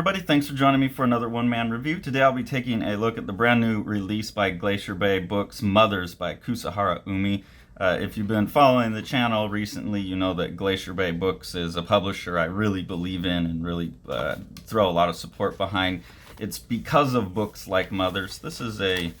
everybody, thanks for joining me for another one-man review. Today I'll be taking a look at the brand new release by Glacier Bay Books, Mothers by Kusahara Umi. If you've been following the channel recently, you know that Glacier Bay Books is a publisher I really believe in and really throw a lot of support behind. It's because of books like Mothers. This is here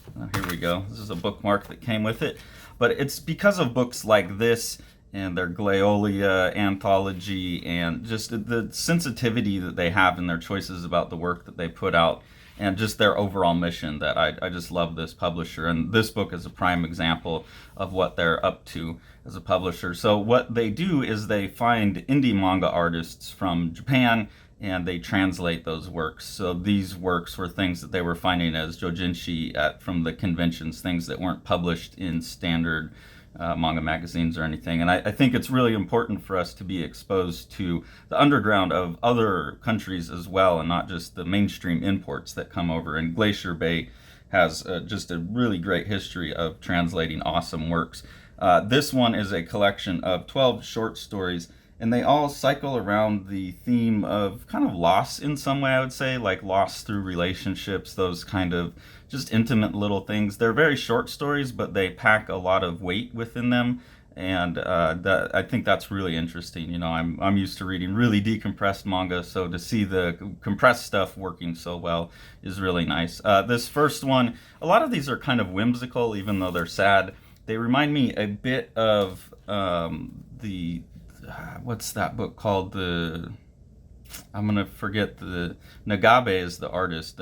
we go, this is a bookmark that came with it. But it's because of books like this and their Glaolia anthology and just the sensitivity that they have in their choices about the work that they put out and just their overall mission that I just love this publisher. And this book is a prime example of what they're up to as a publisher. So what they do is they find indie manga artists from Japan and they translate those works. So these works were things that they were finding as jojinshi from the conventions, things that weren't published in standard manga magazines or anything. And I think it's really important for us to be exposed to the underground of other countries as well, and not just the mainstream imports that come over. And Glacier Bay has just a really great history of translating awesome works. This one is a collection of 12 short stories, and they all cycle around the theme of kind of loss in some way, I would say, like loss through relationships, those kind of just intimate little things. They're very short stories, but they pack a lot of weight within them, and I think that's really interesting. You know, I'm used to reading really decompressed manga, so to see the compressed stuff working so well is really nice. This first one, a lot of these are kind of whimsical, even though they're sad. They remind me a bit of what's that book called? I'm gonna forget. The Nagabe is the artist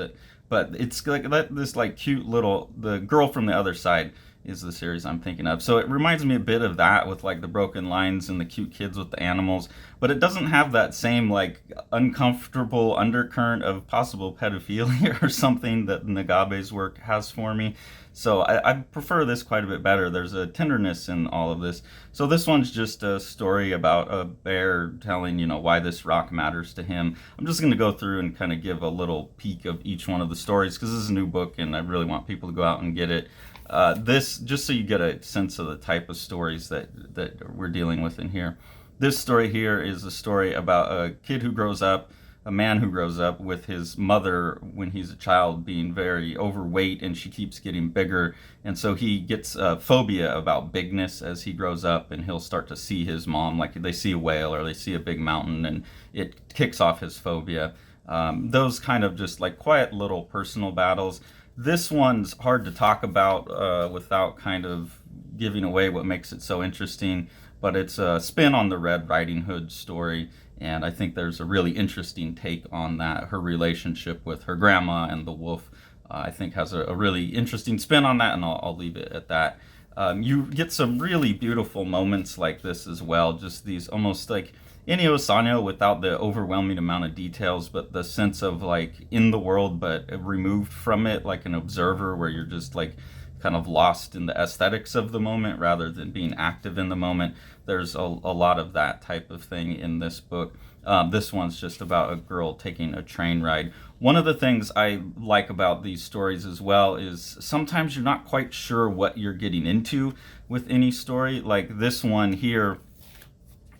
but it's like this like cute little, the girl from the other side is the series I'm thinking of. So it reminds me a bit of that with like the broken lines and the cute kids with the animals, but it doesn't have that same like uncomfortable undercurrent of possible pedophilia or something that Nagabe's work has for me. So I prefer this quite a bit better. There's a tenderness in all of this. So this one's just a story about a bear telling, you know, why this rock matters to him. I'm just going to go through and kind of give a little peek of each one of the stories because this is a new book and I really want people to go out and get it. This, just so you get a sense of the type of stories that we're dealing with in here. This story here is a story about a kid who grows up, a man who grows up with his mother when he's a child being very overweight and she keeps getting bigger. And so he gets a phobia about bigness as he grows up, and he'll start to see his mom, like they see a whale or they see a big mountain, and it kicks off his phobia. Those kind of just like quiet little personal battles. This one's hard to talk about without kind of giving away what makes it so interesting, but it's a spin on the Red Riding Hood story, and I think there's a really interesting take on that. Her relationship with her grandma and the wolf, I think, has a really interesting spin on that, and I'll leave it at that. You get some really beautiful moments like this as well, just these almost like Inio Sanyo without the overwhelming amount of details, but the sense of like in the world but removed from it, like an observer where you're just like kind of lost in the aesthetics of the moment rather than being active in the moment. There's a lot of that type of thing in this book. This one's just about a girl taking a train ride. One of the things I like about these stories as well is sometimes you're not quite sure what you're getting into with any story. Like this one here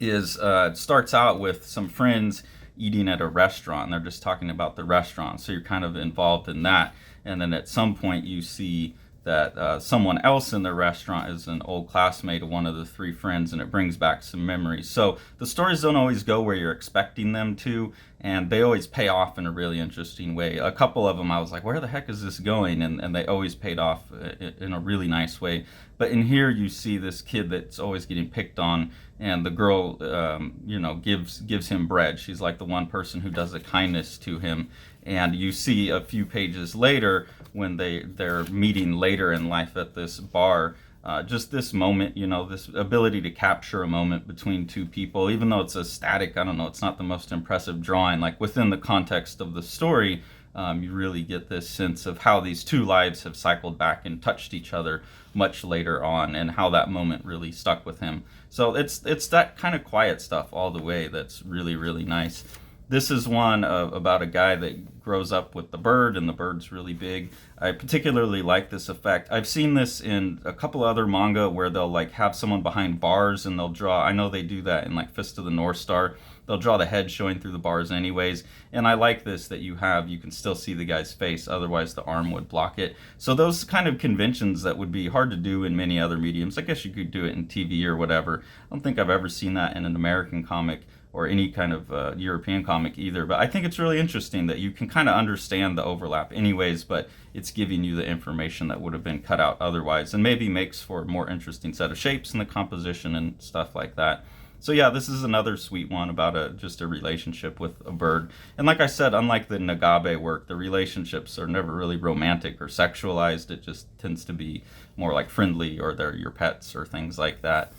is starts out with some friends eating at a restaurant, and they're just talking about the restaurant, so you're kind of involved in that. And then at some point you see that someone else in the restaurant is an old classmate of one of the three friends, and it brings back some memories. So the stories don't always go where you're expecting them to, and they always pay off in a really interesting way. A couple of them I was like, where the heck is this going? And they always paid off in a really nice way. But in here you see this kid that's always getting picked on, and the girl gives him bread. She's like the one person who does a kindness to him. And you see a few pages later when they're meeting later in life at this bar, just this moment, you know, this ability to capture a moment between two people, even though it's a static, I don't know, it's not the most impressive drawing, like within the context of the story, you really get this sense of how these two lives have cycled back and touched each other much later on, and how that moment really stuck with him. So it's that kind of quiet stuff all the way that's really, really nice. This is one about a guy that grows up with the bird, and the bird's really big. I particularly like this effect. I've seen this in a couple other manga where they'll like have someone behind bars and they'll draw. I know they do that in like Fist of the North Star. They'll draw the head showing through the bars anyways. And I like this that you can still see the guy's face, otherwise the arm would block it. So those kind of conventions that would be hard to do in many other mediums. I guess you could do it in TV or whatever. I don't think I've ever seen that in an American comic or any kind of European comic either. But I think it's really interesting that you can kind of understand the overlap anyways, but it's giving you the information that would have been cut out otherwise, and maybe makes for a more interesting set of shapes and the composition and stuff like that. So yeah, this is another sweet one about just a relationship with a bird. And like I said, unlike the Nagabe work, the relationships are never really romantic or sexualized. It just tends to be more like friendly, or they're your pets or things like that.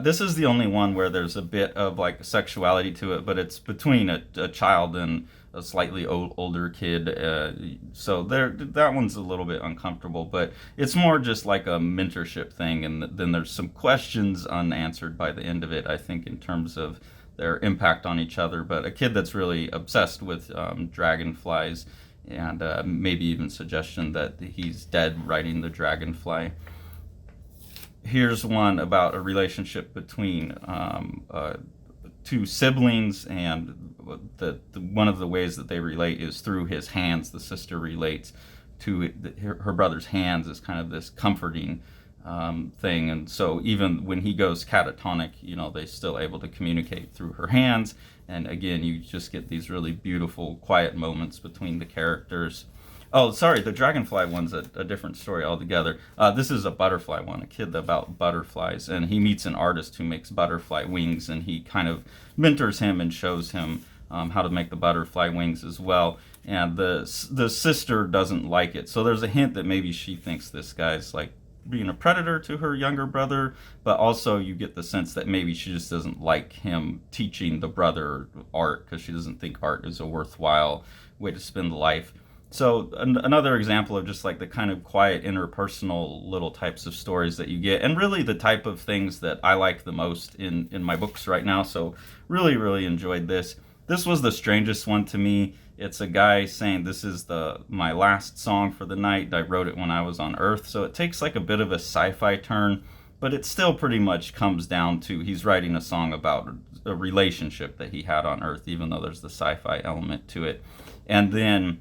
This is the only one where there's a bit of like sexuality to it, but it's between a child and a slightly older kid. So that one's a little bit uncomfortable, but it's more just like a mentorship thing. And then there's some questions unanswered by the end of it, I think, in terms of their impact on each other. But a kid that's really obsessed with dragonflies, and maybe even suggestion that he's dead riding the dragonfly. Here's one about a relationship between two siblings, and one of the ways that they relate is through his hands. The sister relates to her brother's hands as kind of this comforting thing, and so even when he goes catatonic, they're still able to communicate through her hands. And again, you just get these really beautiful, quiet moments between the characters. Oh, sorry, the dragonfly one's a different story altogether. This is a butterfly one, a kid about butterflies, and he meets an artist who makes butterfly wings, and he kind of mentors him and shows him how to make the butterfly wings as well. And the sister doesn't like it, so there's a hint that maybe she thinks this guy's like being a predator to her younger brother, but also you get the sense that maybe she just doesn't like him teaching the brother art, because she doesn't think art is a worthwhile way to spend life. So another example of just like the kind of quiet interpersonal little types of stories that you get, and really the type of things that I like the most in my books right now. So really enjoyed this. This was the strangest one to me. It's a guy saying, this is my last song for the night. I wrote it when I was on Earth. So it takes like a bit of a sci-fi turn, but it still pretty much comes down to he's writing a song about a relationship that he had on Earth, even though there's the sci-fi element to it. And then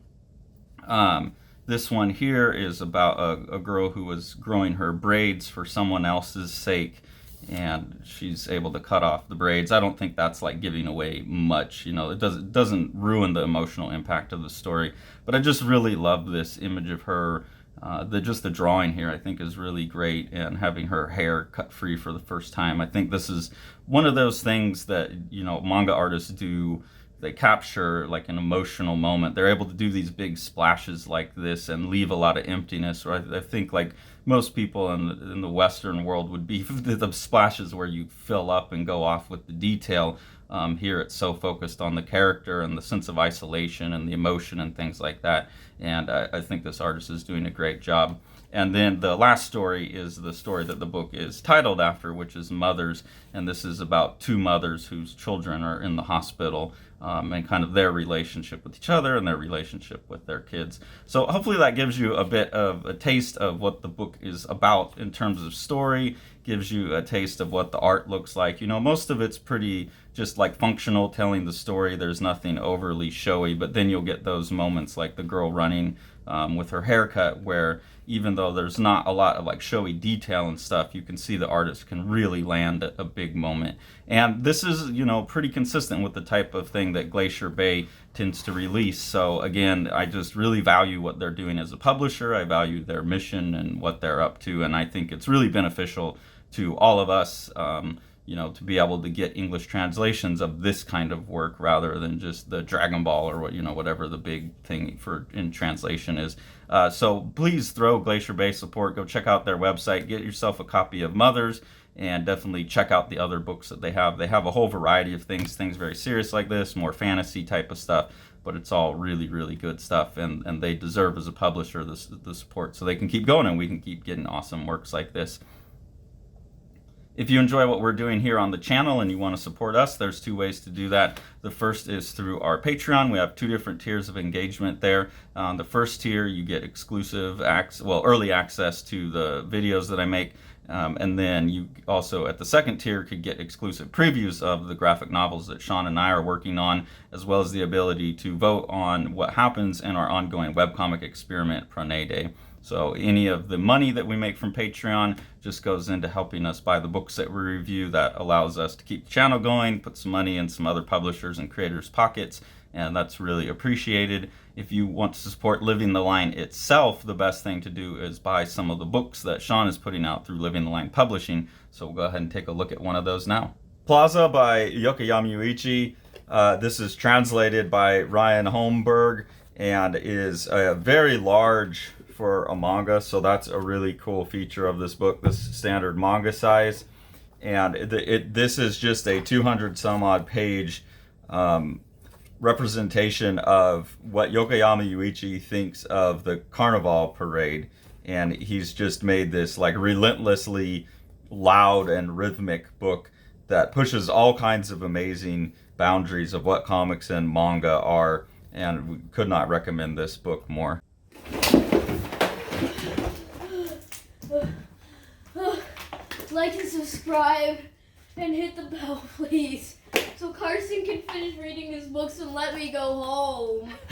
this one here is about a girl who was growing her braids for someone else's sake, and she's able to cut off the braids. I don't think that's like giving away much, it doesn't ruin the emotional impact of the story. But I just really love this image of her. The drawing here I think is really great, and having her hair cut free for the first time. I think this is one of those things that manga artists do. They capture like an emotional moment. They're able to do these big splashes like this and leave a lot of emptiness. Or I think like most people in the Western world would be the splashes where you fill up and go off with the detail. Here it's so focused on the character and the sense of isolation and the emotion and things like that. And I think this artist is doing a great job. And then the last story is the story that the book is titled after, which is Mothers. And this is about two mothers whose children are in the hospital, and kind of their relationship with each other and their relationship with their kids. So hopefully that gives you a bit of a taste of what the book is about in terms of story, gives you a taste of what the art looks like. Most of it's pretty just like functional, telling the story. There's nothing overly showy, but then you'll get those moments like the girl running with her haircut, where even though there's not a lot of like showy detail and stuff, you can see the artist can really land a big moment. And this is, pretty consistent with the type of thing that Glacier Bay tends to release. So again, I just really value what they're doing as a publisher. I value their mission and what they're up to, and I think it's really beneficial to all of us, to be able to get English translations of this kind of work rather than just the Dragon Ball or whatever the big thing in translation is. So please throw Glacier Bay support. Go check out their website. Get yourself a copy of Mothers, and definitely check out the other books that they have. They have a whole variety of things very serious like this, more fantasy type of stuff, but it's all really good stuff, and they deserve as a publisher the support so they can keep going and we can keep getting awesome works like this. If you enjoy what we're doing here on the channel and you want to support us, there's two ways to do that. The first is through our Patreon. We have two different tiers of engagement there. On the first tier, you get exclusive early access to the videos that I make. And then you also, at the second tier, could get exclusive previews of the graphic novels that Sean and I are working on, as well as the ability to vote on what happens in our ongoing webcomic experiment, Pranay Day. So any of the money that we make from Patreon just goes into helping us buy the books that we review. That allows us to keep the channel going, put some money in some other publishers and creators' pockets, and that's really appreciated. If you want to support Living the Line itself, the best thing to do is buy some of the books that Sean is putting out through Living the Line Publishing. So we'll go ahead and take a look at one of those now. Plaza by Yokoyama Yuichi. This is translated by Ryan Holmberg and is very large for a manga, so that's a really cool feature of this book, this standard manga size. And this is just a 200 some odd page representation of what Yokoyama Yuichi thinks of the Carnival parade, and he's just made this like relentlessly loud and rhythmic book that pushes all kinds of amazing boundaries of what comics and manga are, and we could not recommend this book more. Like and subscribe and hit the bell, please, so Carson can finish reading his books and let me go home.